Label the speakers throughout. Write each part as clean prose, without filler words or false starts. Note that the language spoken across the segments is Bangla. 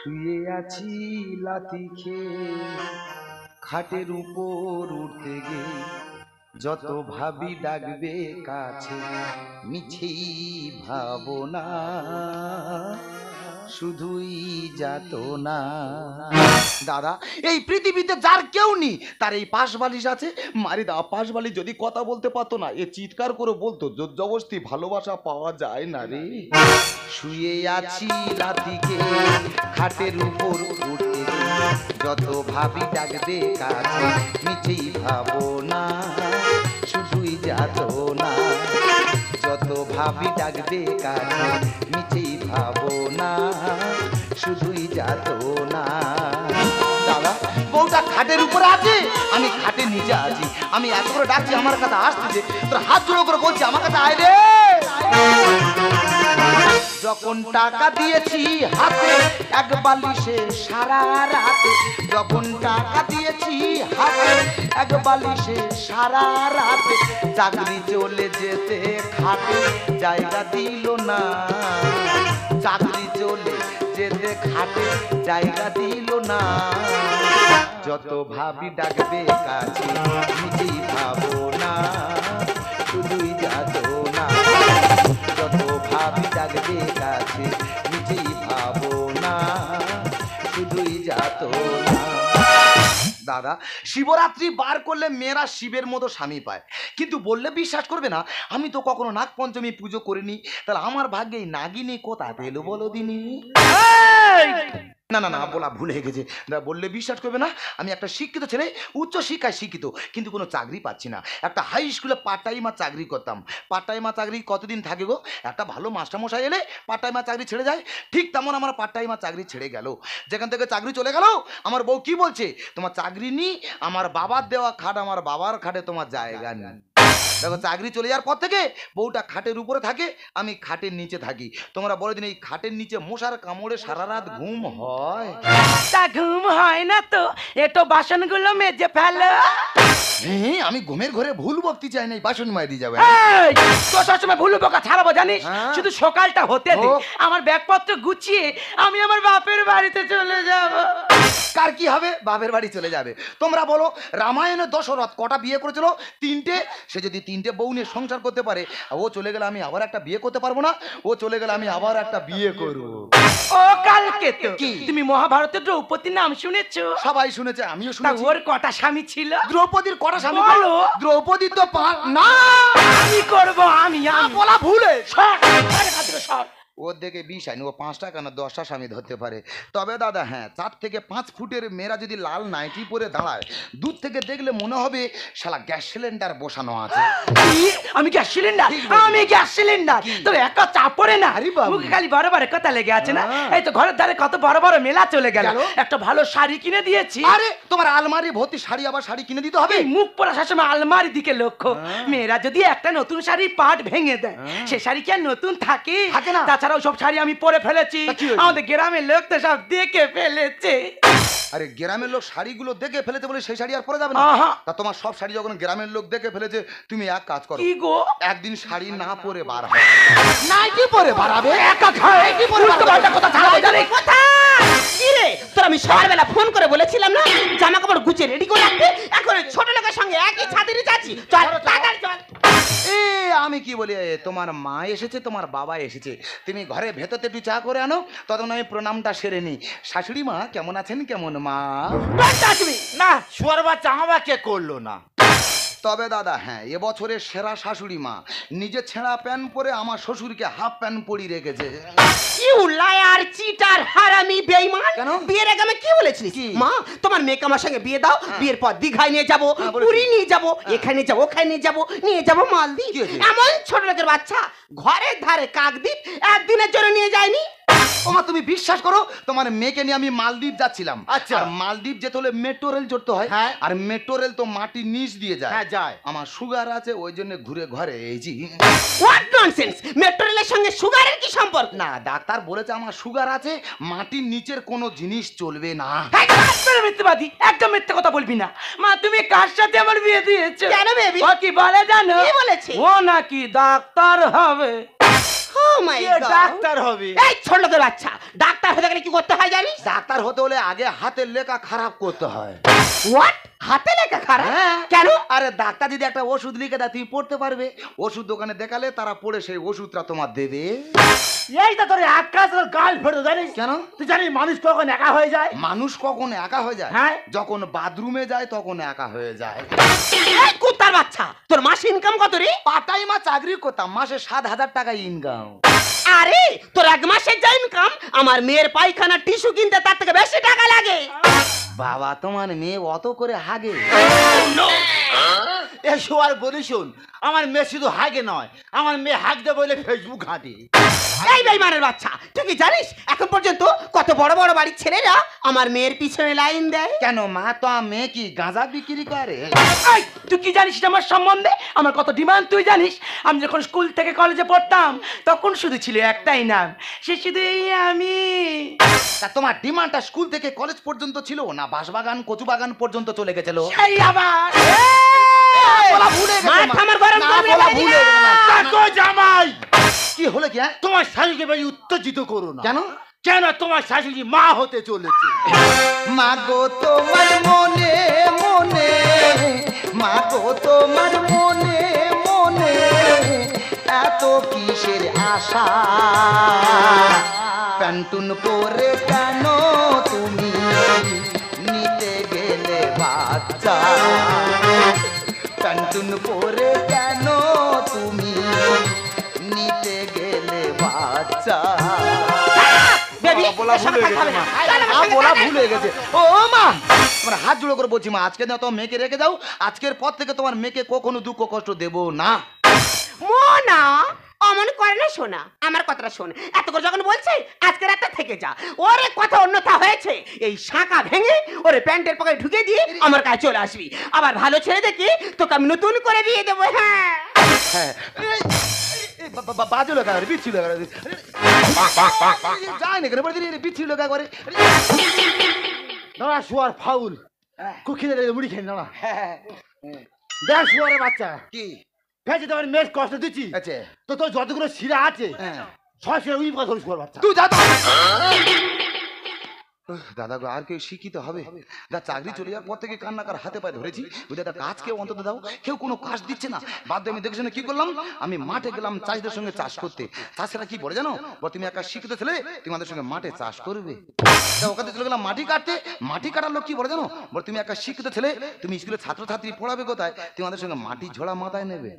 Speaker 1: শুয়ে আছি লাথি খেয়ে খাটের উপর উঠতে গে, যত ভাবি ডাকবে কাছে মিছেই ভাবনা, শুধুই যাত না। দাদা, এই পৃথিবীতে যার কেউ নেই তার এই পাশ বালিশ আছে। মারি দা, পাশ বালিশ যদি কথা বলতে পারতো না, এ চিৎকার করে বলতো জোর জবরদস্তি ভালোবাসা পাওয়া যায় না রে। শুয়ে আছি রাতিকে খাটের উপর উঠতে, যত ভাবি ডাকবে কাছে মিছেই ভাবো না, শুধুই যাত না। যত ভাবি ডাকবে কাছে মিছেই ভাবো না, শুধুই যাত না। দাদা, বউটা খাটের উপরে আছে, আমি খাটের নিচে আছি। আমি এত করে ডাকছি, আমার কাছে আসতেছে, তোর হাত জোড়ো করে বলছি আমার কাছে আয় রে। যখন টাকা দিয়েছি হাতে এক বালিশে সারা রাতে, যখন টাকা দিয়েছি হাতে এক বালিশে সারা রাতে, চাকরি চলে যেতে খাটে জায়গা দিল না, চাকরি চলে যেতে খাটে জায়গা দিল না। যত ভাবি ডাকবে কাছে নিজেই ভাবো না, শুধুই যাত না। যত ভাবি ডাকবে কাছে নিজেই ভাবো না, শুধুই যাত না। দাদা, শিবরাত্রি বার করলে মেয়েরা শিবের মতো স্বামী পায়, কিন্তু বললে বিশ্বাস করবে না, আমি তো কখনো নাগ পঞ্চমী পুজো করিনি। তাহলে আমার ভাগ্যে নাগিনী কোথায় পেল বলো দিনি? না না না, বলা ভুল হয়ে গেছে। বললে বিশ্বাস করবে না, আমি একটা শিক্ষিত ছেলে, উচ্চ শিক্ষায় শিক্ষিত, কিন্তু কোনো চাকরি পাচ্ছি না। একটা হাই স্কুলে পার্ট টাইমার চাকরি করতাম। পার্ট টাইমার চাকরি কতদিন থাকে গো? একটা ভালো মাস্টারমশাই এলে পার্ট টাইমার চাকরি ছেড়ে যায়, ঠিক তেমন আমার পার্ট টাইমার চাকরি ছেড়ে গেল। যেখান থেকে চাকরি চলে গেল, আমার বউ কি বলছে, তোমার চাকরি নি, আমার বাবার দেওয়া খাট, আমার বাবার খাটে তোমার জায়গা নেই। দেখো, চাকরি চলে যাওয়ার পর থেকে বউটা খাটের উপরে থাকে, আমি খাটের নিচে থাকি। তোমরা বলে দিন, এই খাটের নিচে মশার কামড়ে সারা রাত ঘুম হয়?
Speaker 2: তা ঘুম হয় না তো, এটো বাসনগুলো মেজে ফেলো।
Speaker 1: হ্যাঁ, আমি ঘুমের ঘরে ভুল বকতে চাই না, বাসন মাই দিয়ে যাবে।
Speaker 2: তো সবসময় ভুল বকা ছাড়াবো জানিস, শুধু সকালটা হতে দে, আমার ব্যাগপত্র গুছিয়ে আমি আমার বাপের বাড়িতে চলে যাব।
Speaker 1: কার কি হবে? বাপের বাড়ি চলে যাবে। তোমরা বলো, রামায়ণে দশরথ কটা বিয়ে করেছিল? 3টে। সে যদি 3টে বউ নিয়ে সংসার করতে পারে, ও চলে গেলে আমি আবার একটা বিয়ে করতে পারবো না? ও চলে গেলে আমি আবার একটা বিয়ে করবো।
Speaker 2: ও কালকে তো তুমি মহাভারতের দ্রৌপদীর নাম শুনেছো?
Speaker 1: সবাই শুনেছে, আমিও শুনেছি।
Speaker 2: ওর কটা স্বামী ছিল?
Speaker 1: দ্রৌপদীর কটা স্বামী?
Speaker 2: বলো।
Speaker 1: দ্রৌপদী তো না,
Speaker 2: আমি করবো, আমি
Speaker 1: বলা ভুলে।
Speaker 2: সব
Speaker 1: ওর দেখে 20 আইন, ও 5টা কেন 10টা স্বামী ধরতে পারে। তবে দাদা, হ্যাঁ, 4 থেকে 5 ফুটের মেয়েরা যদি লাল নাইটি পরে দাঁড়ায়, দূর থেকে দেখলে মনে হবে শালা গ্যাস সিলিন্ডার বসানো আছে।
Speaker 2: আমি গ্যাস সিলিন্ডার? আমি গ্যাস সিলিন্ডার? তো একা চাপড়ে না, মুখে খালি বড় বড় কথা লেগে আছে না। এই তো ঘরের ধারে কত বড় বড় মেলা চলে গেল, একটা ভালো শাড়ি কিনে দিয়েছি।
Speaker 1: আরে, তোমার আলমারি ভর্তি শাড়ি, আবার শাড়ি কিনে দিতে হবে?
Speaker 2: মুখ পড়া সবসময় আলমারি দিকে লক্ষ্য। মেয়েরা যদি একটা নতুন শাড়ির পাট ভেঙে দেয়, সে শাড়ি কি আর নতুন থাকে?
Speaker 1: না।
Speaker 2: তাছাড়াও সব শাড়ি আমি পরে ফেলেছি, আমাদের গ্রামের লোক তো সব দেখে ফেলেছে।
Speaker 1: আরে, গ্রামের লোক শাড়িগুলো দেখে ফেলেছে বলে সেই শাড়ি আর পরে যাবে না? তা তোমার সব শাড়ি যখন গ্রামের লোক দেখে ফেলেছে, তুমি এক কাজ করো।
Speaker 2: কি গো?
Speaker 1: একদিন শাড়ি না পরে বার হবে।
Speaker 2: নাইটি পরে বাড়াবে? একা খায় কি পরে বাড়াবে? কথা ছাড়াবে জানি কথা।
Speaker 3: কি রে, তোর আমি সকালবেলা ফোন করে বলেছিলাম না জামা কাপড় গুছিয়ে রেডি করে রাখতে? এখন ছোট লোকের সঙ্গে একই ছাদের নিচে আছি। চল তাড়াতাড়ি চল।
Speaker 1: আমি কি বলি, তোমার মা এসেছে, তোমার বাবা এসেছে, তুমি ঘরে ভেতরতে একটু চা করে আনো, তখন আমি প্রণামটা সেরে নি। শাশুড়ি মা কেমন আছেন? কেমন মা?
Speaker 4: না, শুয়ার বাচ্চা আমাকে করলো না।
Speaker 1: তবে দাদা, হ্যাঁ, এবছরের সেরা শাশুড়ি মা। নিজে ছেঁড়া প্যান্ট পরে আমার শ্বশুরকে হাফ প্যান্ট পরিয়ে রেখেছে।
Speaker 3: ইউ লায়ার, চিটার, হারামি, বেঈমান।
Speaker 1: কেন?
Speaker 3: বিয়ের আগে আমি কি বলেছিলিস? মা, তোমার মেয়েকে আমার সঙ্গে বিয়ে দাও, বিয়ের পর দীঘায় নিয়ে যাবো, পুরী নিয়ে যাবো, এখানে যাবো, ওখানে নিয়ে যাবো মালদ্বীপ। এমন ছোট লোকের বাচ্চা ঘরের ধারে কাকদ্বীপ একদিনের জন্য নিয়ে যায়নি।
Speaker 1: ওমা, তুমি বিশ্বাস করো, তোমার মেয়েকে নিয়ে আমি মালদ্বীপ যাচ্ছিলাম। আচ্ছা, মালদ্বীপ যেতে হলে মেট্রো রেল চড়তে হয়। আর মেট্রো রেল তো মাটির নিচ দিয়ে যায়।
Speaker 4: হ্যাঁ, যায়।
Speaker 1: আমার সুগার আছে, ওই জন্য ঘুরে ঘরে এইছি।
Speaker 3: What nonsense! মেট্রো রেলের সঙ্গে সুগারের কি সম্পর্ক?
Speaker 1: না, ডাক্তার বলেছে আমার সুগার আছে, মাটির নিচের কোনো জিনিস চলবে না।
Speaker 2: মিথ্যাবাদী, একদম মিথ্যে কথা বলবি না। মা, তুমি কার সাথে আমার বিয়ে দিয়েছো?
Speaker 3: কেন বেবি?
Speaker 2: ও কি বলে জানো?
Speaker 3: কি বলেছে?
Speaker 2: ও নাকি ডাক্তার হবে।
Speaker 3: ও মাই
Speaker 4: কে ডাক্তার হবে?
Speaker 3: এই ছোট লোকের বাচ্চা, ডাক্তার হতে গেলে কি করতে হয় জানিস?
Speaker 1: ডাক্তার হতে হলে আগে হাতের লেখা খারাপ করতে হয়।
Speaker 3: হোয়াট? হাতে লেখা খারাপ?
Speaker 1: হ্যাঁ।
Speaker 3: কেন?
Speaker 1: আরে ডাক্তার যদি একটা ওষুধ লিখে দেয় তুমি পড়তে পারবে, ওষুধ দোকানে দেখালে তারা পড়ে সেই ওষুধটা তোমার দেবে।
Speaker 4: এই তো তোর এক কাজ তোর গাল ফেটে জানিস?
Speaker 1: কেন?
Speaker 4: তুই জানিস মানুষ কখন একা হয়ে যায়?
Speaker 1: মানুষ কখন একা হয়ে যায়?
Speaker 4: হ্যাঁ।
Speaker 1: যখন বাথরুমে যায় তখন একা হয়ে যায়।
Speaker 3: এই কুত্তার বাচ্চা, তোর মাসে ইনকাম কত রে?
Speaker 1: পার্ট টাইম চাকরি করতাম, মাসে 7,000 টাকা ইনকাম।
Speaker 3: আরে তোর এক মাসের যা ইনকাম, আমার মেয়ের পায়খানা টিস্যু কিনতে তার থেকে বেশি টাকা লাগে।
Speaker 1: বাবা তোমার মেয়ে অত করে হাগে?
Speaker 4: এসো আর বলি শোন, আমার মেয়ে শুধু হাগে নয়, আমার মেয়ে হাগতে বলে ফেসবুক ঘাঁটে।
Speaker 3: এই বেঈমানের বাচ্চা, তুই কি জানিস এখন পর্যন্ত কত বড় বড় বাড়ির ছেলেরা আমার মেয়ের পিছনে লাইন দেয়?
Speaker 1: কেন মা, তো মেয়ে কি গাঁজা বিক্রি করে?
Speaker 2: এই, তুই কি জানিস এটা আমার সম্বন্ধে? আমার কত ডিমান্ড তুই জানিস? আমি যখন স্কুল থেকে কলেজে পড়তাম তখন শুধু ছিল একটাই নাম, সে শুধু এই আমি।
Speaker 1: তা তোমার ডিমান্ডটা স্কুল থেকে কলেজ পর্যন্ত ছিল না বাঁশবাগান কচু বাগান পর্যন্ত চলে গেছিল?
Speaker 2: এই আবার
Speaker 1: বলা ভুলে গেছে মা।
Speaker 3: মাথা আমার গরম
Speaker 1: না,
Speaker 3: করবি না,
Speaker 1: বলা
Speaker 3: বাইরে
Speaker 1: ভুলে
Speaker 3: যা।
Speaker 1: গেছে মা।
Speaker 4: দেখো জামাই,
Speaker 1: কি হলো কি? হ্যাঁ?
Speaker 4: তোমার শাশুড়িকে বেশি উত্তেজিত করো না।
Speaker 1: কেন?
Speaker 4: কেন তোমার শাশুড়ি মা হতে চলেছে।
Speaker 1: মাগো তোমার মনে মনে, মাগো তোমার মনে মনে এত কিসের আশা? প্যান্টুন পরে কেন তুমি নিতে গেলে বাচ্চা? প্যান্টুন পরে কেন তুমি নিতে গেলে বাচ্চা?
Speaker 3: বেবি,
Speaker 1: বলা
Speaker 3: এসব
Speaker 1: ভুল হয়ে
Speaker 3: কথা
Speaker 1: গেছে মা।
Speaker 3: হবে না।
Speaker 1: বলা ভুল হয়ে গেছে। ও মা, তোমার হাত জোড়ো করে বলছি মা, আজকে না তোমার মেয়েকে রেখে যাও। আজকের পর থেকে তোমার মেয়েকে কখনো দুঃখ কষ্ট দেব না।
Speaker 3: মোনা অমন করে না, শোনা আমার কথাটা শোন। এত করে যখন বলছে আজকে রাতে থেকে যা, ওরে কথা অন্যথা হয়েছে এই শাঁখা ভেঙে ওরে প্যান্টের পকেটে ঢুকে দিয়ে আমার কাছে চলে আসবি। আবার ভালো ছেলে দেখি তোকে আমি নতুন করে বিয়ে দেবো। হ্যাঁ
Speaker 1: হ্যাঁ, বাজে লোক করে বিচ্ছি লোক যাই না কেন বলে বিচ্ছি লোক করে।
Speaker 4: দাঁড়া শুয়ার ফাউল, কুখিয়ে মুড়ি খেয়ে দাঁড়া। দেখ শুয়ারের বাচ্চা,
Speaker 1: কি
Speaker 4: ভেজে তোমার মেয়ের কষ্ট দিচ্ছি,
Speaker 1: আছে?
Speaker 4: তো তোর যতগুলো শিরা আছে
Speaker 1: হ্যাঁ।
Speaker 4: সব শিরা উইপ কথা শুয়ার বাচ্চা।
Speaker 1: তুই যা তো। দাদা গো, আর কেউ শিক্ষিত হবে? যা চাকরি চলে যাওয়ার পর থেকে কান্নাকার হাতে পায়ে ধরেছি, ওদের একটা কাজ কেউ অন্তত দাও। কেউ কোনো কাজ দিচ্ছে না। বাধ্য আমি দেখে শুনে কি করলাম, আমি মাঠে গেলাম চাষিদের সঙ্গে চাষ করতে। চাষিরা কি বলে জানো, বলে তুমি একটা শিক্ষিত ছেলে, তুমি আমাদের সঙ্গে মাঠে চাষ করবে। তা ওখানে চলে গেলাম মাটি কাটতে। মাটি কাটার লোক কি বলে জানো, বলে তুমি একটা শিক্ষিত ছেলে, তুমি স্কুলে ছাত্রছাত্রী পড়াবে কোথায়, তুমি আমাদের সঙ্গে মাটি ঝোড়া মাথায় নেবে।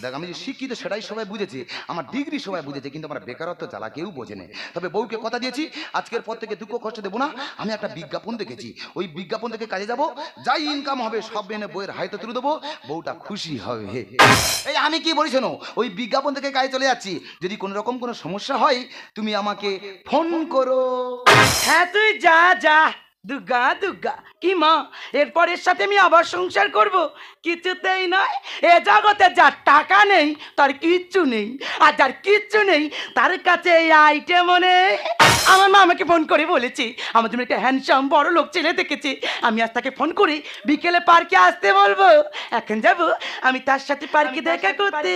Speaker 1: দেখ আমি যে শিক্ষিত সেটাই সবাই বুঝেছে, আমার ডিগ্রি সবাই বুঝেছে, কিন্তু আমার বেকারত্ব জ্বালা কেউ বোঝেনি। তবে বউকে কথা দিয়েছি আজকের পর থেকে দুঃখ কষ্ট দেবো না। আমি একটা বিজ্ঞাপন দেখেছি, ওই বিজ্ঞাপন থেকে কাজে যাব, যাই ইনকাম হবে সব এনে বইয়ের হাইতে তুলে দেবো, বউটা খুশি হবে। এই আমি কি বলি শোনো, ওই বিজ্ঞাপন থেকে কাজে চলে যাচ্ছি। যদি কোনো রকম কোনো সমস্যা হয় তুমি আমাকে ফোন করো।
Speaker 2: হ্যাঁ তুই যা যা। দুর্গা দুর্গা কি মা, এরপর এর সাথে আমি আবার সংসার করব? কিছুতেই নয়। এ জগতে যার টাকা নেই তার কিচ্ছু নেই, আর যার কিচ্ছু নেই তার কাছে এই আইটেমও নেই। আমার মা আমাকে ফোন করে বলেছে আমার জন্য একটা হ্যান্ডসাম বড় লোক ছেলে দেখেছে, আমি আজ তাকে ফোন করে বিকেলে পার্কে আসতে বলবো। এখন যাব আমি তার সাথে পার্কে দেখা করতে।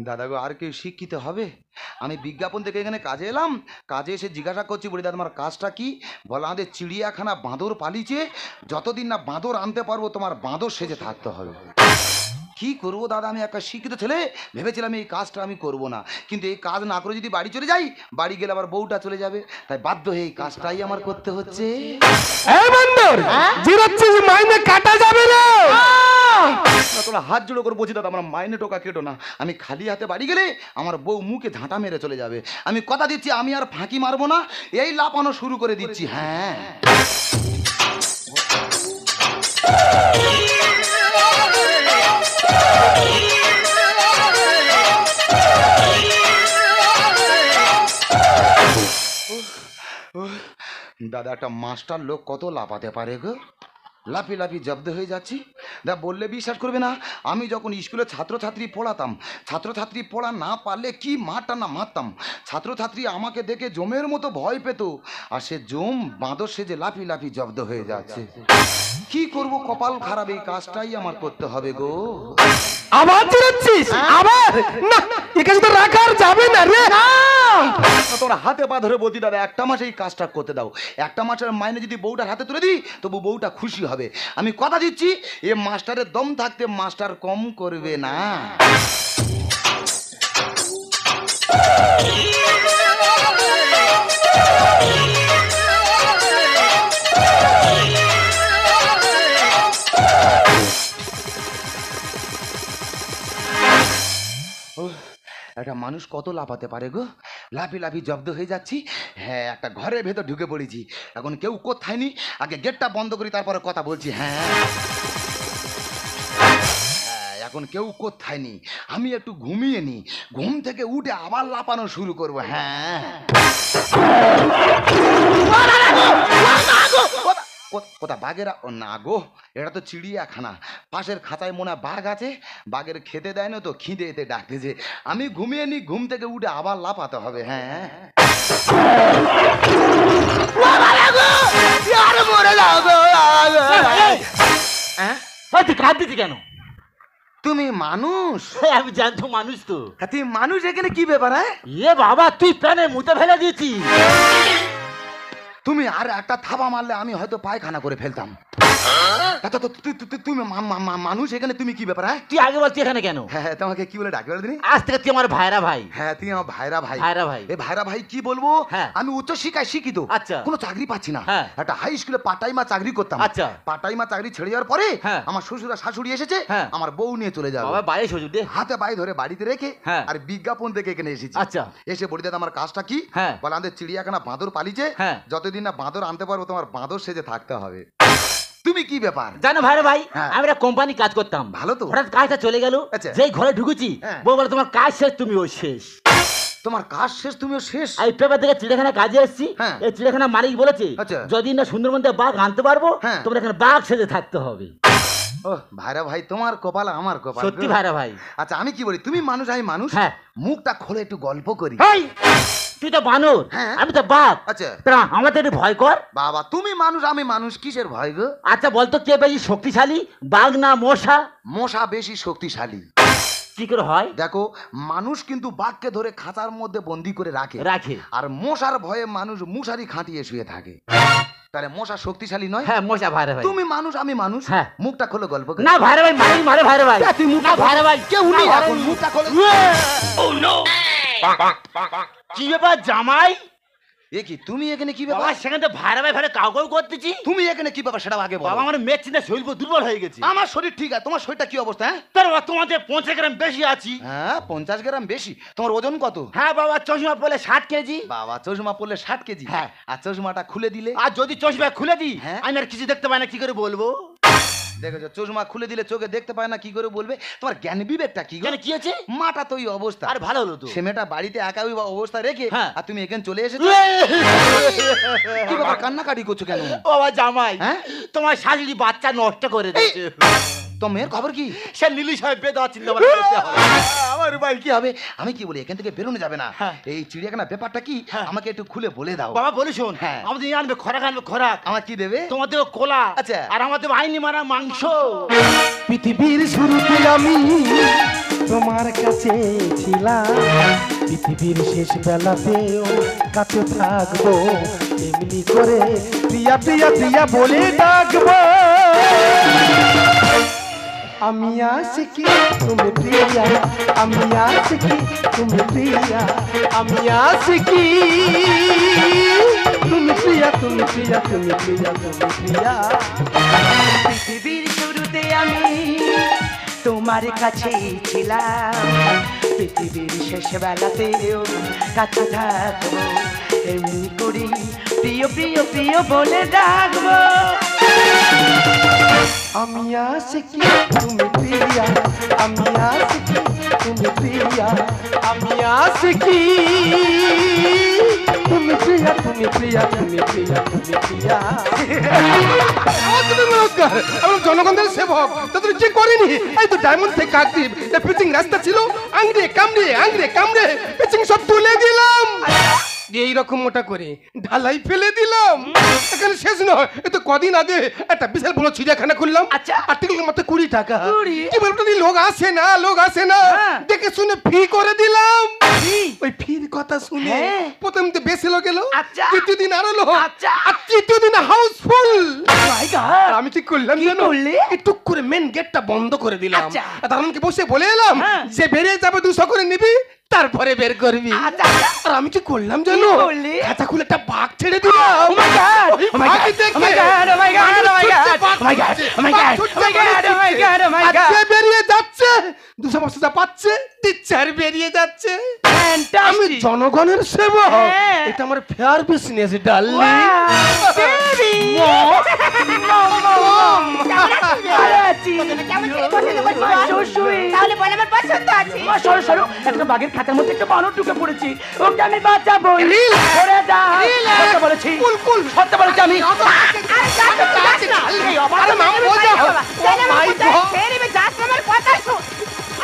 Speaker 1: দাদা গো, আর কেউ শিক্ষিত হবে? আমি বিজ্ঞাপন থেকে এখানে কাজে এলাম, কাজে এসে জিজ্ঞাসা করছি, বলি দাদা তোমার কাজটা কি? বলে আমাদের চিড়িয়াখানা বাঁদর পালিছে, যতদিন না বাঁদর আনতে পারবো তোমার বাঁদর সেজে থাকতে হবে। কি করবো দাদা, আমি একটা শিক্ষিত ছেলে, ভেবেছিলাম এই কাজটা আমি করব না, কিন্তু এই কাজ না করে যদি বাড়ি চলে যাই, বাড়ি গেলে আবার বউটা চলে যাবে, তাই বাধ্য হয়ে এই কাজটাই আমার করতে হচ্ছে।
Speaker 5: এই বান্দর জিরাচ্ছিস, মাইনে কাটা যাবে না।
Speaker 1: তোরা হাত জোড়ো করে বলছি দাদা আমার মাইনে টোকা কেটো না, আমি খালি হাতে বাড়ি গেলে আমার বউ মুখে ঝাঁটা মেরে চলে যাবে। আমি কথা দিচ্ছি আমি আর ফাঁকি মারবো না, এই লাপানো শুরু করে দিচ্ছি। হ্যাঁ দাদা একটা মাস্টার লোক কত লাফাতে পারে গো, লাফি লাফি জব্দ হয়ে যাচ্ছি। দা বললে বিশ্বাস করবে না, আমি যখন স্কুলে ছাত্রছাত্রী পড়াতাম, ছাত্রছাত্রী পড়া না পারলে কি মারটা না মারতাম, ছাত্রছাত্রী আমাকে দেখে জমের মতো ভয় পেত, আর সে জম বাঁদর সেজে লাফি লাফি জব্দ হয়ে যাচ্ছে। কি করব, কপাল খারাপ, এই কাজটাই আমার করতে হবে গো।
Speaker 5: আবার জিরাচ্ছিস? আবার না, এখানে তো রাখার যাবে না রে।
Speaker 1: তোরা হাতে পা ধরে বলতি দাদা একটা মাস এই কাজটা করতে দাও, একটা মাসের মাইনে যদি বউটার হাতে তুলে দিই তবু বউটা খুশি হবে। আমি কথা দিচ্ছি এ মাস্টারের দম থাকতে মাস্টার কম করবে না। একটা মানুষ কত লাফাতে পারে গো, লাফি লাফি জব্দ হয়ে যাচ্ছি। হ্যাঁ একটা ঘরের ভেতর ঢুকে পড়েছি, এখন কেউ কোথায় নি, আগে গেটটা বন্ধ করি তারপরে কথা বলছি। হ্যাঁ এখন কেউ কোথায় নি, আমি একটু ঘুমিয়ে নি, ঘুম থেকে উঠে আবার লাফানো শুরু করবো। হ্যাঁ কোথা বাঘেরা? ও না গো, এটা তো চিড়িয়াখানা, পাশের খাঁচায় মনে হয় বাঘ আছে, বাঘের খেতে দেয় না তো খিদে এতে ডাকতেছে। আমি ঘুমিয়ে নি, ঘুম থেকে উঠে আবার লাফাতে হবে। হ্যাঁ
Speaker 4: তুই কাঁদতেছি কেন?
Speaker 1: তুমি মানুষ?
Speaker 4: আমি জানতো মানুষ তো।
Speaker 1: তুই মানুষ, এখানে কি ব্যাপার? হ্যাঁ
Speaker 4: এ বাবা, তুই প্যানে মুতে ফেলে দিয়েছিস।
Speaker 1: তুমি আর একটা থাবা মারলে আমি হয়তো পায়খানা করে ফেলতাম। তুমি মানুষ, এখানে তুমি কি ব্যাপার?
Speaker 4: তুই আগে বলছি এখানে কেন?
Speaker 1: হ্যাঁ তোমাকে কি বলে ডাকি বলে দিনি?
Speaker 4: আজ থেকে তুই আমার ভাইরা ভাই।
Speaker 1: হ্যাঁ তুই আমার ভাইরা ভাই।
Speaker 4: ভাইরা ভাই।
Speaker 1: এ ভাইরা ভাই কি বলবো,
Speaker 4: হ্যাঁ।
Speaker 1: আমি উচ্চ শিক্ষায় শিক্ষিত,
Speaker 4: আচ্ছা।
Speaker 1: কোনো চাকরি পাচ্ছি না।
Speaker 4: হ্যাঁ।
Speaker 1: একটা হাই স্কুলে পার্ট টাইমা চাকরি করতাম।
Speaker 4: আচ্ছা।
Speaker 1: পার্ট টাইমা চাকরি ছেড়ে যাওয়ার পরে
Speaker 4: হ্যাঁ।
Speaker 1: আমার শ্বশুর আর শাশুড়ি এসেছে,
Speaker 4: হ্যাঁ।
Speaker 1: আমার বউ নিয়ে চলে যাবে।
Speaker 4: বাবা বাইরে শ্বশুর দে।
Speaker 1: হাতে পায়ে ধরে বাড়িতে রেখে
Speaker 4: হ্যাঁ।
Speaker 1: আর বিজ্ঞাপন দেখে এখানে এসেছি।
Speaker 4: আচ্ছা।
Speaker 1: এসে বলি দাদা আমার কাজটা কি?
Speaker 4: হ্যাঁ।
Speaker 1: বলে আমাদের চিড়িয়াখানা বাঁদর পালিছে,
Speaker 4: হ্যাঁ।
Speaker 1: যতদিন না বাঁদর আনতে পারবো তোমার বাঁদর সেজে থাকতে হবে। তুমি কি ব্যাপার?
Speaker 4: জানো ভাইরা ভাই,
Speaker 1: হ্যাঁ।
Speaker 4: আমি একটা কোম্পানি কাজ করতাম।
Speaker 1: ভালো তো।
Speaker 4: হঠাৎ কাজটা চলে গেল,
Speaker 1: আচ্ছা।
Speaker 4: যেই ঘরে ঢুকেছি
Speaker 1: হ্যাঁ।
Speaker 4: বউ বলে তোমার কাজ শেষ, তুমিও শেষ।
Speaker 1: তোমার কাজ শেষ, তুমিও শেষ?
Speaker 4: এই পেপার থেকে চিড়িয়াখানা কাজে এসেছি,
Speaker 1: হ্যাঁ।
Speaker 4: এই চিড়িয়াখানা মালিক বলেছে
Speaker 1: আচ্ছা।
Speaker 4: যদি না সুন্দরবন থেকে বাঘ আনতে পারবো,
Speaker 1: হ্যাঁ।
Speaker 4: তোমার এখানে বাঘ সেজে থাকতে হবে।
Speaker 1: ও ভাইরা ভাই, তোমার কপাল আমার কপাল।
Speaker 4: সত্যি ভাইরা ভাই।
Speaker 1: আচ্ছা আমি কি বলি, তুমি মানুষ আমি মানুষ,
Speaker 4: হ্যাঁ।
Speaker 1: মুখটা খোলে একটু গল্প করি।
Speaker 4: এই, তুই তো বানর,
Speaker 1: হ্যাঁ।
Speaker 4: আমি তো বাঘ।
Speaker 1: আচ্ছা।
Speaker 4: তা আমাদের একটু ভয় কর।
Speaker 1: বাবা তুমি মানুষ আমি মানুষ, কিসের ভয় গো?
Speaker 4: আচ্ছা বলতো কে বেশি শক্তিশালী, বাঘ না মশা?
Speaker 1: মশা বেশি শক্তিশালী।
Speaker 4: কি করে হয়?
Speaker 1: দেখো মানুষ কিন্তু বাঘকে ধরে খাঁচার মধ্যে বন্দি করে রাখে,
Speaker 4: রাখে।
Speaker 1: আর মশার ভয়ে মানুষ মশারি খাটিয়ে শুয়ে থাকে, তাহলে মশা শক্তিশালী নয়?
Speaker 4: হ্যাঁ মশা ভাইরা ভাই।
Speaker 1: তুমি মানুষ আমি মানুষ,
Speaker 4: হ্যাঁ।
Speaker 1: মুখটা খোলো গল্প করি।
Speaker 4: না ভাইরা ভাই, মারি মারে ভাইরা ভাই।
Speaker 1: তুই মুখটা
Speaker 4: না ভাইরা ভাই,
Speaker 1: কেউ নেই
Speaker 4: না ভাইরা
Speaker 1: এখন,
Speaker 4: ভাই।
Speaker 1: মুখটা খোলো।
Speaker 4: কি ব্যাপার জামাই?
Speaker 1: এ কি তুমি এখানে কি
Speaker 4: বাবা
Speaker 1: ব্যাপার?
Speaker 4: সেখানে তো ভাইরা ভাই ভাইরা কাউ কাউ করতেছি।
Speaker 1: তুমি এখানে কি ব্যাপার সেটা আগে বলো।
Speaker 4: বাবা আমার মেয়ের চিন্তা শরীর পুরো দুর্বল হয়ে গেছে।
Speaker 1: আমার শরীর ঠিক আছে, তোমার শরীরটা কি অবস্থা? হ্যাঁ
Speaker 4: তোর বাবা তোমাদের 50 গ্রাম বেশি আছি।
Speaker 1: হ্যাঁ 50 গ্রাম বেশি। তোমার ওজন কত?
Speaker 4: হ্যাঁ বাবা চশমা পরলে 60 কেজি।
Speaker 1: বাবা চশমা পরলে 60 কেজি?
Speaker 4: হ্যাঁ।
Speaker 1: আর চশমাটা খুলে দিলে?
Speaker 4: আর যদি চশমা খুলে দিই,
Speaker 1: হ্যাঁ।
Speaker 4: আমি আর কিছু দেখতে পাই না, কি করে বলবো?
Speaker 1: দেখেছো চশমা খুলে দিলে চোখে দেখতে পায় না, কি করে বলবে? তোমার জ্ঞান বিবেকটা কি গো?
Speaker 4: কেন কি আছে?
Speaker 1: মাটা তো ওই অবস্থা।
Speaker 4: আর ভালো হলো তো।
Speaker 1: সে মেয়েটা বাড়িতে একা ওই অবস্থা রেখে
Speaker 4: হ্যাঁ।
Speaker 1: আর তুমি এখানে চলে এসেছো, কি ব্যাপার কান্নাকাটি করছো কেন?
Speaker 4: ও বাবা জামাই,
Speaker 1: হ্যাঁ?
Speaker 4: তোমার শাশুড়ি বাচ্চা নষ্ট করে দিয়েছে।
Speaker 1: তো মেয়ের খবর কি?
Speaker 4: সে নীলিশ হয়ে বেদা চিন্তা ভাবনা করতে হবে।
Speaker 1: আমার ভাই কি হবে? আমি কি বলি, এখান থেকে বেরোনো যাবে না।
Speaker 4: হ্যাঁ।
Speaker 1: এই চিড়িয়াখানা ব্যাপারটা কি
Speaker 4: হ্যাঁ।
Speaker 1: আমাকে একটু খুলে বলে দাও।
Speaker 4: বাবা বলি শোন,
Speaker 1: হ্যাঁ।
Speaker 4: আমাদের আনবে খোরাক, আনবে খোরাক।
Speaker 1: আমার কি দেবে?
Speaker 4: তোমার দেবে কোলা,
Speaker 1: আচ্ছা।
Speaker 4: আর আমাদের আইনি মারা মাংস।
Speaker 5: পৃথিবীর শুরুতে আমি তোমার কাছে ছিলাম, পৃথিবীর শেষ বেলাতেও কাছে থাকবো এমনি করে প্রিয়া প্রিয়া প্রিয়া বলে ডাকবো আমি আশিকি তুমি প্রিয়া আমি আশিকি তুমি প্রিয়া আমি আশিকি তুমি প্রিয়া তুমি প্রিয়া তুমি প্রিয়া তুমি প্রিয়া
Speaker 2: পৃথিবীর শুরুতে আমি তোমার কাছেই ছিলাম, পৃথিবীর শেষ বেলাতেও কাছে থাকবো এমনি করি প্রিয় প্রিয় প্রিয় বলে ডাকবো।
Speaker 5: আমি আশিকি তুমি প্রিয়া আমি আশিকি তুমি প্রিয়া আমি আশিকি তুমি প্রিয়া তুমি প্রিয়া তুমি প্রিয়া তুমি প্রিয়া জনগণের সেবক তোদের যে করেনি এই তো ডায়মন্ড থেকে কাকদ্বীপ পিচিং রাস্তা ছিল আংড়ে কামড়ে পিচিং সব তুলে দিলাম এইরকম মোটা করে ঢালাই ফেলে দিলাম। এখানে শেষ নয়, এই তো কদিন আগে একটা বিশাল বড় চিড়িয়াখানা খুললাম।
Speaker 2: আচ্ছা।
Speaker 5: আর্টিকেল মাত্র 20 টাকা।
Speaker 2: 20?
Speaker 5: কি বলবো, লোক আসে না
Speaker 2: হ্যাঁ।
Speaker 5: দেখে শুনে ফি করে দিলাম। ওই ফির কথা শুনে
Speaker 2: হ্যাঁ।
Speaker 5: প্রথম তো বেশি লোক এলো,
Speaker 2: আচ্ছা।
Speaker 5: দ্বিতীয় দিন আরো লোক,
Speaker 2: আচ্ছা।
Speaker 5: আর তৃতীয় দিন হাউসফুল।
Speaker 2: My God!
Speaker 5: আমি কি করলাম
Speaker 2: কি
Speaker 5: জানো?
Speaker 2: করলে?
Speaker 5: এই টুক করে মেন গেটটা বন্ধ করে দিলাম।
Speaker 2: আচ্ছা।
Speaker 5: আর দারোয়ানকে বসে বলে এলাম
Speaker 2: হ্যাঁ।
Speaker 5: যে বেরিয়ে যাবে 200 করে নিবি, তারপরে বের করবি।
Speaker 2: আচ্ছা।
Speaker 5: আর আমি কি করলাম জানো?
Speaker 2: কি করলি?
Speaker 5: খাঁচা খুলে একটা বাঘ ছেড়ে দিলাম।
Speaker 2: Oh my God!
Speaker 5: ওই
Speaker 2: Oh my
Speaker 5: বাঘ
Speaker 2: God!
Speaker 5: দেখে
Speaker 2: Oh my God! Oh my God! Oh my God!
Speaker 5: বাঘ
Speaker 2: Oh my God!
Speaker 5: ছুটছে,
Speaker 2: Oh my
Speaker 5: বাঘ
Speaker 2: God!
Speaker 5: ছুটছে,
Speaker 2: Oh my God! Oh my God! Oh my
Speaker 5: R
Speaker 2: God!
Speaker 5: যে বেরিয়ে যাচ্ছে 200 যা পাচ্ছে দিচ্ছে আর বেরিয়ে যাচ্ছে। আমি
Speaker 2: Fantastic!
Speaker 5: জনগণের সেবক,
Speaker 2: হ্যাঁ।
Speaker 5: এটা আমার fair business darling.
Speaker 2: Wow! Baby! ভালো আছি। My so sweet!
Speaker 3: তাহলে বলে আমার পছন্দ আছে।
Speaker 2: মা, সরো সরো, একটা বাঘের খাঁচার মধ্যে একটা বানর ঢুকে পড়েছি, ওকে আমি বাঁচাবো।
Speaker 5: রিল!
Speaker 2: সরে যা।
Speaker 5: রিল!
Speaker 2: সত্যি বলেছি,
Speaker 5: কুল।
Speaker 2: সত্যি বলেছি আমি।
Speaker 3: আরে যাস না, যাস না। এই অবাক
Speaker 5: আরে মা,
Speaker 3: আমি
Speaker 5: বোঝা।
Speaker 3: বাবা,
Speaker 5: Oh
Speaker 3: তাহলে আমার
Speaker 5: my
Speaker 3: কোথায়
Speaker 5: God!
Speaker 3: ছেড়ে দিবি? যাস না, আমার কথা শোন।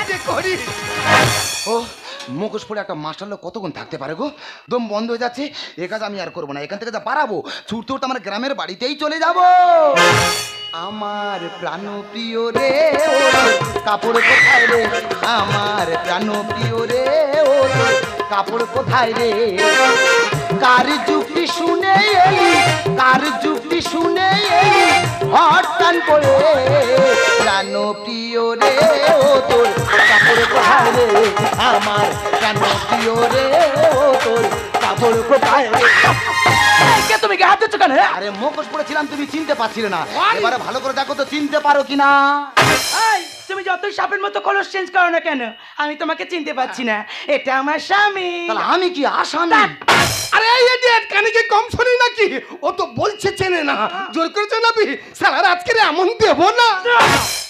Speaker 5: আজে করি।
Speaker 1: ও মুখোশ পরে একটা মাস্টার লোক কতক্ষণ থাকতে পারে গো, দম বন্ধ হয়ে যাচ্ছে। এ কাজ আমি আর করবো না, এখান থেকে যা পারাবো ছুটতে উঠতে আমার গ্রামের বাড়িতেই চলে যাব। আমার প্রাণ প্রিয় রে ও তোর কাপড় কোথায় রে, আমার প্রাণ প্রিয় রে ও তোর কাপড় কোথায় রে। কার যুক্তি শুনে এলি, কার যুক্তি শুনে এলি হট টান করে, প্রাণ প্রিয় রে ও তোর কাপড় কোথায় রে, আমার প্রাণ প্রিয় রে ও তোর কাপড় কোথায় রে।
Speaker 2: এই, কে তুমি? গায়ে হাত দিচ্ছ কেন?
Speaker 1: আরে মুখোশ পড়েছিলাম, তুমি চিনতে পারছিলে না, এবারে ভালো করে দেখো তো চিনতে পারো কিনা।
Speaker 2: এই, তুমি যতই সাপের মতো কলস চেঞ্জ করো না কেন, আমি তোমাকে চিনতে পারছি না। এটা আমার স্বামী।
Speaker 1: তাহলে আমি কি আসামি?
Speaker 5: আরে এই ইডিয়েট, কানে কি কম শুনি নাকি? ও তো বলছে চেনে না, জোর করে জানাবি সারা আজকে এমন দেবো না।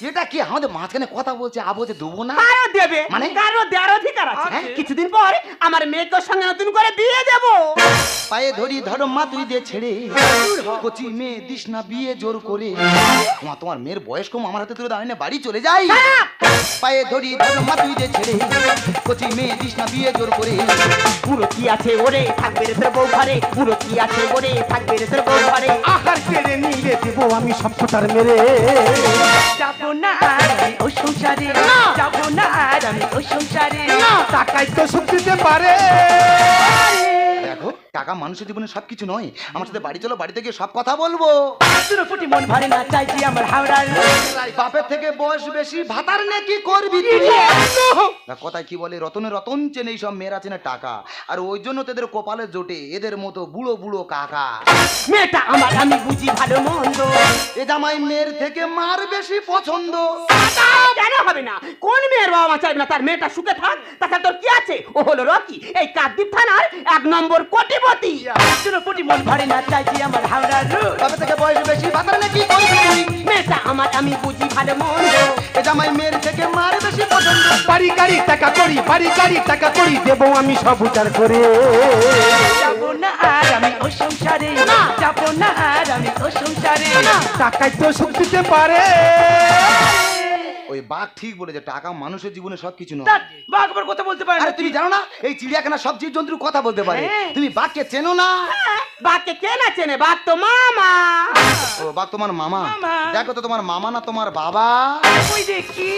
Speaker 1: এটা কি আমাদের মাঝখানে কথা বলছে, আবজে দেবো না
Speaker 3: কারো দেবে,
Speaker 1: মানে?
Speaker 3: কারো দেওয়ার অধিকার আছে।
Speaker 2: আছে।
Speaker 3: কিছুদিন পর আমার মেয়েকে ওর সঙ্গে নতুন করে বিয়ে দেবো।
Speaker 1: পায়ে ধরি ধরো মা তুই দে ছেড়ে, কচি মেয়ে দিস না বিয়ে জোর করে। মা তোমার মেয়ের বয়স কম, আমার হাতে তুলে দাও, না বাড়ি চলে যাই। পায়ে ধরি ধরো মা তুই দে ছেড়ে, কচি মেয়ে দিস না বিয়ে জোর করে।
Speaker 3: পুরো কি আছে ওরে, থাকবে রে তোর বউ ঘরে। পুরো কি আছে ওরে, থাকবে রে তোর বউ ঘরে।
Speaker 5: আহার কেড়ে নিয়ে দেবো আমি সব কোটার মেরে।
Speaker 2: যাবো না আর আমি ওই সংসারে, যাবো না আর আমি ওই সংসারে।
Speaker 5: টাকাই তো সুখ দিতে পারে।
Speaker 1: দেখো টাকা মানুষের জীবনে সবকিছু নয়, আমার সাথে বাড়ি চলো, বাড়িতে গিয়ে সব কথা বলবো।
Speaker 2: দুটো ফুটি মন ভরে না, চাইছি আমার হাওড়ার।
Speaker 1: বাপের থেকে বয়স বেশি ভাতার নে কি করবি তুই? না, কথায় কি বলে, রতনে রতন চেনে সব মেয়েরা চেনে টাকা, আর ওই জন্য তোদের কপালে জোটে এদের মতো বুড়ো বুড়ো কাকা।
Speaker 3: মেয়েটা আমার আমি বুঝি ভালো মন্দ।
Speaker 1: এ জামাই মেয়ের থেকে মার বেশি পছন্দ।
Speaker 3: কেন হবে না? কোন মেয়ের বাবা মা চাইবে না তার মেয়েটা সুখে থাক? তাছাড়া তোর কি আছে? ও হলো রকি, এই কাকদ্বীপ থানার 1 নম্বর কোটিপতি।
Speaker 2: দুটো ফুটি মন ভরে না, চাইছি আমার হাওড়ার।
Speaker 1: বাপের থেকে বয়স বেশি ভাতার নে কি করবি তুই?
Speaker 3: মেয়েটা আমার আমি বুঝি ভালো মন্দ।
Speaker 1: এ জামাই মেয়ের থেকে মার বেশি পছন্দ।
Speaker 5: বাড়ি গাড়ি টাকা করি, বাড়ি গাড়ি টাকা করি, দেবো আমি সব উচার করে।
Speaker 2: যাবো না আর আমি ওই সংসারে, যাবো না আর আমি ওই সংসারে।
Speaker 5: টাকাই তো সুখ দিতে পারে।
Speaker 1: ওই বাঘ ঠিক বলেছে, টাকা মানুষের জীবনে সবকিছু নয়।
Speaker 2: ধ্যাৎ, বাঘ আবার কথা বলতে পারে
Speaker 1: আরে
Speaker 2: না।
Speaker 1: তুমি জানো না এই চিড়িয়াখানা সব জীব জন্তুর কথা বলতে পারে?
Speaker 2: হ্যাঁ।
Speaker 1: তুমি বাঘকে চেনো না?
Speaker 3: বাঘকে কে না চেনে? বাঘ তো মামা।
Speaker 1: ও বাঘ তোমার মামা?
Speaker 2: মামা।
Speaker 1: দেখো তো তোমার মামা না তোমার বাবা?
Speaker 2: ওই দেখি।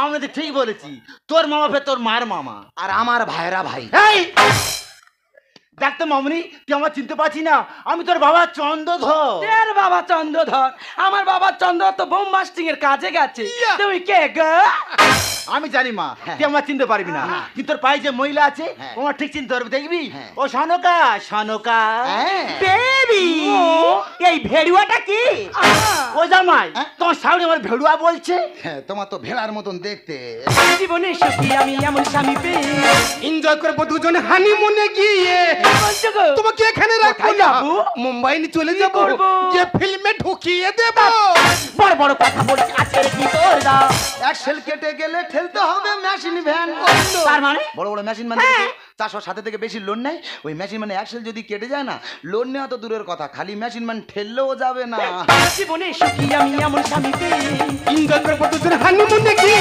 Speaker 4: মামা তো ঠিক বলেছি, তোর মামা ফের তোর মার মামা।
Speaker 1: আর আমার ভাইরা ভাই।
Speaker 4: এই দেখ তো মামনি, তুই আমার চিনতে পারছি না, আমি তোর বাবা চন্দ্রধর।
Speaker 2: এর বাবা চন্দ্রধর, আমার বাবা চন্দ্র তো বোম মাস্টিং এর কাজে গেছে। তুমি কে গো?
Speaker 4: আমি জানি মা, তুই আমার চিনতে পারবি না, কিন্তু তোর পায়ে যে মহিলা আছে ও আমার ঠিক চিনতে পারবে, দেখবি? ও সনকা, সনকা
Speaker 3: বেবি, এই ভেড়ুয়াটা কি?
Speaker 4: ও জামাই, তোমার সামনে আমার ভেড়ুয়া বলছে।
Speaker 1: হ্যাঁ, তোমার তো ভেড়ার মতন দেখতে।
Speaker 2: জীবনে সুখী আমি এমন স্বামী পেয়ে
Speaker 5: এনজয় করবো দুজনে হানিমুনে গিয়ে।
Speaker 2: বলছো গো?
Speaker 5: তোমাকে এখানে রাখবো
Speaker 2: কোথায়
Speaker 5: না,
Speaker 2: যাবো?
Speaker 5: মুম্বাই নিয়ে চলে যাবো,
Speaker 2: করবো?
Speaker 5: যে ফিল্মে ঢুকিয়ে দেবো।
Speaker 3: বড় বড় কথা বলছি, আজকের কি তোর দাও?
Speaker 1: এক সেল কেটে গেলে ঠেলতে হবে মেশিন ভ্যান।
Speaker 3: তার মানে
Speaker 1: বড় বড় মেশিন মানে 400 থেকে বেশি লোন নেয়। ওই মেশিন মানে এক সেল যদি কেটে যায় না, লোন নেওয়া তো দূরের কথা, খালি মেশিন মানে ঠেললেও যাবে না।
Speaker 2: জীবনে সুখী আমি এমন স্বামী পেয়ে
Speaker 5: এনজয় করবো দুজনে হানিমুনে গিয়ে।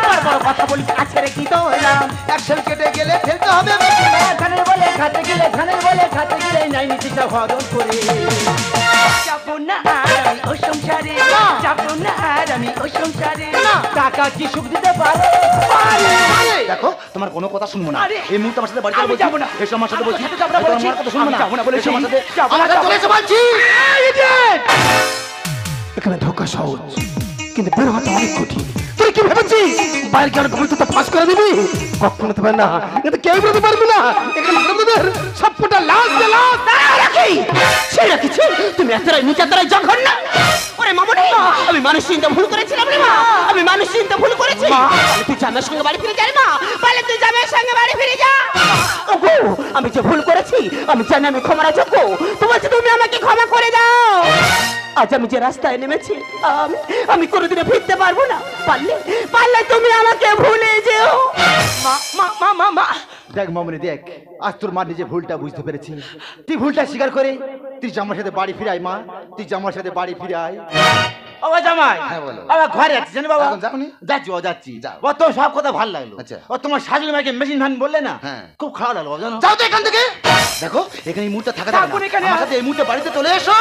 Speaker 3: বড় বড় কথা বলছি, আজকের কি তোর দাও?
Speaker 1: এক সেল কেটে গেলে ঠেলতে হবে মেশিন ভ্যান।
Speaker 3: ধানের বলে খাতে গেলে, ধানের বলে খাতে গেলে নাই নিচে হরণ করে।
Speaker 2: যাবো না আর আমি ও সংসারে, যাবো না আর আমি ও সংসারে।
Speaker 3: টাকা কি সুখ দিতে পারে?
Speaker 1: দেখো, তোমার কোনো কথা শুনবো না।
Speaker 2: আরে,
Speaker 1: এই মুহূর্তে আমার সাথে বাড়ি চলো
Speaker 2: আমি
Speaker 1: বলছি।
Speaker 2: যাবো না।
Speaker 1: এসো আমার সাথে বলছি।
Speaker 2: আমার সাথে যাবো না
Speaker 1: তোমার
Speaker 2: বলেছি।
Speaker 1: কথা শুনবো
Speaker 2: আমি
Speaker 1: না।
Speaker 2: যাবো না বলেছি।
Speaker 1: এসো আমার সাথে।
Speaker 2: যাবো না,
Speaker 1: আমার সাথে
Speaker 2: যাবো
Speaker 1: চলে
Speaker 2: না।
Speaker 1: এসো বলছি।
Speaker 5: এখানে ঢোকা সহজ, কিন্তু বের হওয়াটা অনেক কঠিন। তুই কি ভেবেছিস বাইরে কেন ঘুরে তো পাস করে দিবি? কখনো তো পারবে না, কিন্তু কেউ বেরোতে পারবি না। এখানে তোদের সব কটা লাশ দে, লাশ।
Speaker 3: রাখি সেই রাখিছি, তুমি এতটাই নিচে এতটাই জঘন্য না। ওরে মামনি, আমি মানুষ চিন্তা ভুল করেছিলাম রে মা, আমি মানুষ চিন্তা ভুল করেছি। তাহলে তুই জামাইয়ের সঙ্গে বাড়ি ফিরে যা রে মা, তাহলে তুই জামাইয়ের সঙ্গে বাড়ি ফিরে যা। ওগো, আমি যে ভুল করেছি আমি জানি, আমি ক্ষমার যোগ্য। তোমার তুমি আমাকে ক্ষমা করে দাও। আজ আমি যে রাস্তায় নেমেছি, আমি কোনোদিনও ফিরতে পারবো না। পারলে পারলে তুমি আমাকে ভুলে যেও।
Speaker 2: মা মা মা মা মা
Speaker 4: দেখ মামনি, দেখ আজ তোর মা নিজে ভুলটা বুঝতে পেরেছি। তুই ভুলটা স্বীকার করে তুই জামার সাথে বাড়ি ফিরে আয় মা, তুই জামার সাথে বাড়ি ফিরে আয়। বাবা জামাই,
Speaker 1: হ্যাঁ, বলো।
Speaker 4: বাবা ঘরে আছিস জানো বাবা?
Speaker 1: এখন যাওনি?
Speaker 4: যাচ্ছি বাবা, যাচ্ছি।
Speaker 1: যাও।
Speaker 4: ও তোমার সব কথা ভালো লাগলো।
Speaker 1: আচ্ছা।
Speaker 4: ও তোমার শাশুড়ি মাকে মেশিন ভ্যান বললে না,
Speaker 1: হ্যাঁ।
Speaker 4: খুব খারাপ লাগলো বাবা, জানো?
Speaker 1: যাও তো এখান থেকে। দেখো, এখানে এই মুহূর্তে থাকা যাবে
Speaker 2: থাকুন
Speaker 1: না।
Speaker 2: এখানে।
Speaker 1: আমার সাথে এই মুহূর্তে বাড়িতে চলে এসো।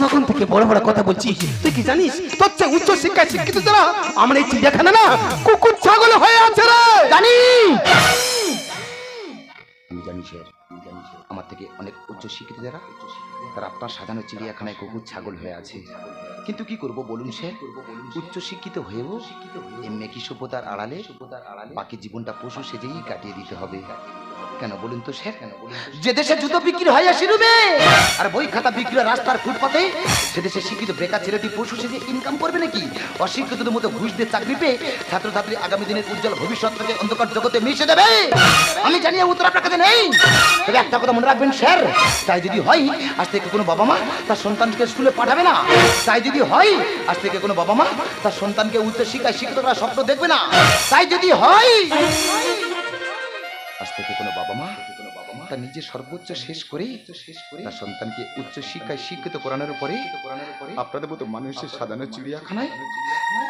Speaker 5: তখন থেকে বড় বড় কথা বলছিস, তুই কি জানিস তোর চেয়ে উচ্চ শিক্ষায় শিক্ষিত যারা আমার এই চিড়িয়াখানা না কুকুর ছাগল হয়ে আছে রে। জানি
Speaker 1: আমি জানি স্যার, আমার থেকে অনেক উচ্চ শিক্ষিত যারা, তারা আপনার সাজানো চিড়িয়াখানায় কুকুর ছাগল হয়ে আছে। কিন্তু কি করব বলুন স্যার, উচ্চ শিক্ষিত হয়েও এই মেকি সভ্যতার আড়ালে বাকি জীবনটা পশু সেজেই কাটিয়ে দিতে হবে। কেন বলুন তো স্যার? যে দেশে জুতো বিক্রি হয় শিরুবে আর বই খাতা বিক্রি হয় রাস্তার ফুটপাতে, সে দেশে শিক্ষিত বেকার ছেলেটি পশু সেজে ইনকাম করবে নাকি? অশিক্ষিতদের মতো ঘুষ দিয়ে চাকরি পেয়ে ছাত্রছাত্রী আগামী দিনের উজ্জ্বল ভবিষ্যৎটাকে অন্ধকার জগতে মিশে দেবে। আমি জানি এই উত্তর আপনার কাছে নেই, তবে একটা কথা মনে রাখবেন স্যার, তাই যদি হয় আজ থেকে কোনো বাবা মা তার সন্তানকে স্কুলে পাঠাবে না। তাই যদি হয় আজ থেকে কোনো বাবা মা তার সন্তানকে উচ্চ শিক্ষায় শিক্ষিত করার স্বপ্ন দেখবে না। তাই যদি হয় আজ থেকে কোনো বাবা মা তার নিজের সর্বোচ্চ শেষ করে তার সন্তানকে উচ্চ শিক্ষায় শিক্ষিত করানোর পরে আপনাদের মতো মানুষের সাজানো চিড়িয়াখানায়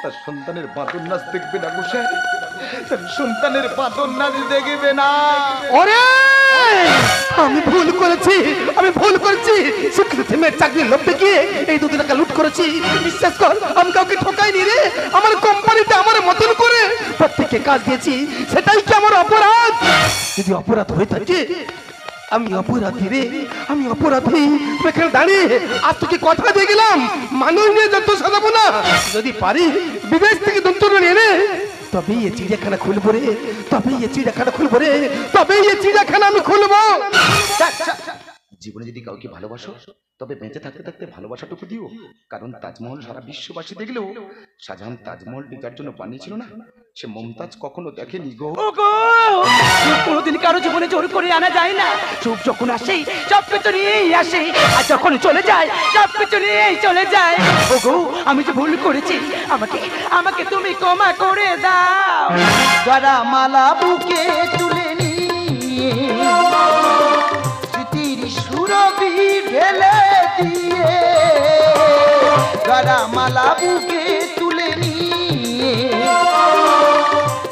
Speaker 1: তার সন্তানের বাঁদর নাচ দেখবে না গোসা, তার সন্তানের বাঁদর নাচ দেখবে না।
Speaker 5: ওরে আমি ভুল করেছি, আমি ভুল করেছি। শিক্ষিত মেয়ের চাকরির লোভ দেখিয়ে এই 2 টাকা লুট করেছি। বিশ্বাস কর, আমি কাউকে ঠকাইনি রে। আমার কোম্পানিতে আমার মতন করে প্রত্যেককে কাজ দিয়েছি, সেটাই কি আমার অপরাধ? যদি অপরাধ হয়ে থাকে আমি অপরাধী রে, আমি অপরাধী। এখানে দাঁড়িয়ে আজ তোকে কথা দিয়ে গেলাম, মানুষ নিয়ে যত সাজাবো না, যদি পারি বিদেশ থেকে দন্তর নিয়ে নে, তবেই এই চিড়িয়াখানা খুলবো রে, তবেই এই চিড়িয়াখানা খুলবো রে, তবেই এই চিড়িয়াখানা আমি খুলবো।
Speaker 1: জীবনে যদি কাউকে ভালোবাসো তবে বেঁচে থাকতে থাকতে ভালোবাসাটুকু দিও, কারণ তাজমহল সারা বিশ্ববাসী দেখলেও শাহজাহান তাজমহলটি যার জন্য বানিয়েছিল না, সে মমতাজ কখনো দেখেনি গো।
Speaker 2: ওগো, কোনোদিন কারো জীবনে জোর করে আনা যায় না। সুখ যখন আসে সব কিছু নিয়েই আসে, আর যখন চলে যায় সব কিছু নিয়েই চলে যায়। ওগো, আমি যে ভুল করেছি, আমাকে আমাকে তুমি ক্ষমা করে দাও।
Speaker 1: গড়া মালা বুকে তুলে নিয়ে স্মৃতির সুরভি ঢেলে দিয়ে, গড়া মালা বুকে তুলে নিয়ে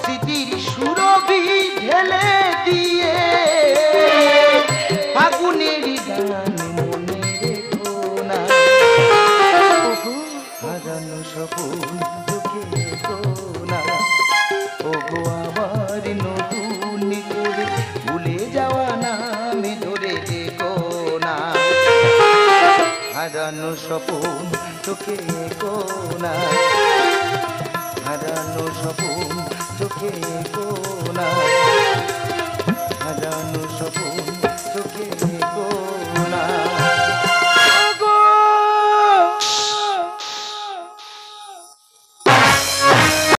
Speaker 1: স্মৃতির সুরভি ঢেলে দিয়ে, ফাগুনের গান মনে রেখো না, হারানো স্বপ্ন চোখে স্বপন চোখে কোনা, হারানো স্বপন চোখে কোনা, হারানো স্বপন